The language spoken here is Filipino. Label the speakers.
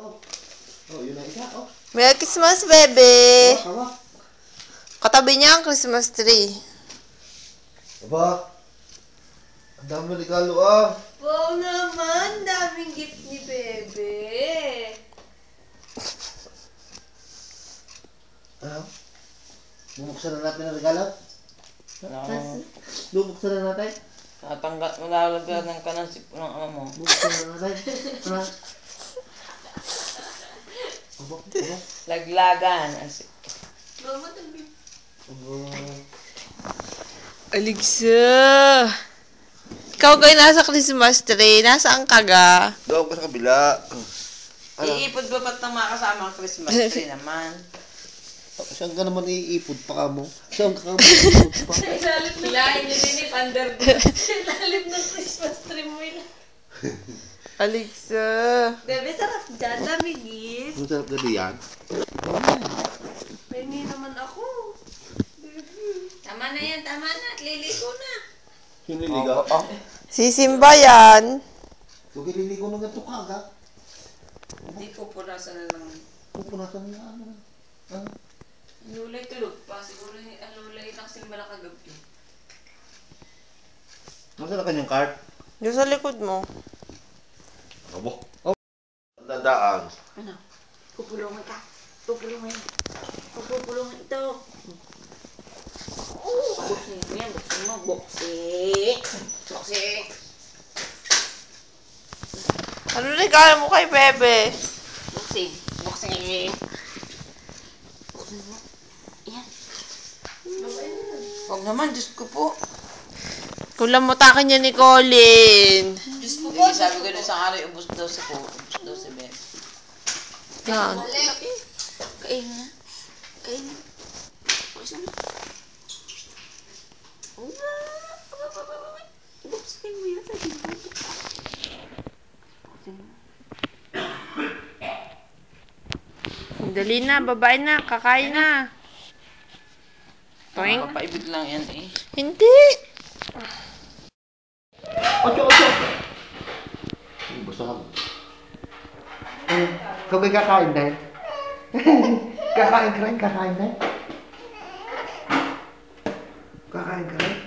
Speaker 1: Oh, yun na isa. Oh.
Speaker 2: Merry Christmas, baby!
Speaker 1: Hawak.
Speaker 2: Katabi niya ang Christmas tree.
Speaker 1: Aba, ang dami regalo ah.
Speaker 3: Wow naman, daming gift ni Bebe.
Speaker 1: Bubuksan na natin ang regalo? Bubuksan na natin?
Speaker 4: Malalagyan ka ng sip ng ama mo.
Speaker 1: Bubuksan na natin? Aba.
Speaker 4: Laglagan.
Speaker 3: Mama, tabi.
Speaker 2: Aligsa! Ikaw kayo nasa Christmas tree. Nasaan ka ga?
Speaker 1: Doon ka sa kabila.
Speaker 4: Iipod ba ba't ng mga kasama ang Christmas tree naman?
Speaker 1: Saan ka naman iipod pa ka mo? Saan ka naman iipod pa?
Speaker 3: Hilahin niyo din yung underground. Ilalim ng Christmas tree mo yun.
Speaker 2: Aligsa!
Speaker 3: Bebe, sarap dyan. Dami gift.
Speaker 1: Ang sarap na diyan.
Speaker 3: Pengi naman ako. Bebe.
Speaker 4: Tama na yan, tama na. At liligo na.
Speaker 1: Siniligaw?
Speaker 2: Sisimba yan.
Speaker 1: Huwag ililigaw na ganito ka ga.
Speaker 4: Hindi po punasan na lang.
Speaker 1: Pupunasan na ano.
Speaker 4: Lulay tulog pa. Siguro ang lulay nakasimba na kagabi.
Speaker 1: Nasaan na kanyang cart?
Speaker 2: Doon sa likod mo.
Speaker 1: Abo. Oh. Dadaan.
Speaker 4: Ano? Pupulungan ka. Pupulungan. Pupulungan ito. Buksin mo yan. Buksin mo. Buksin. Buksin.
Speaker 2: Ano regalo mo kay Bebe?
Speaker 4: Buksin. Buksin. Buksin mo. Yan. Huwag naman. Diyos ko po.
Speaker 2: Kulang mo takin niya ni Colin.
Speaker 4: Diyos ko po. Sabi ko na sa araw, ubus daw si po. Ubus daw si Ben.
Speaker 2: Yan.
Speaker 4: Kain na. Kain na. Buksin mo. Buksin mo yan. Sabi mo. Buksin mo.
Speaker 2: Dali na, babae na, kakain na. Toing.
Speaker 4: Papaibig lang yan eh.
Speaker 2: Hindi.
Speaker 1: Ocho. Basahan. Ikaw may kakain dahil? Kakain ka rin? Kakain ka rin?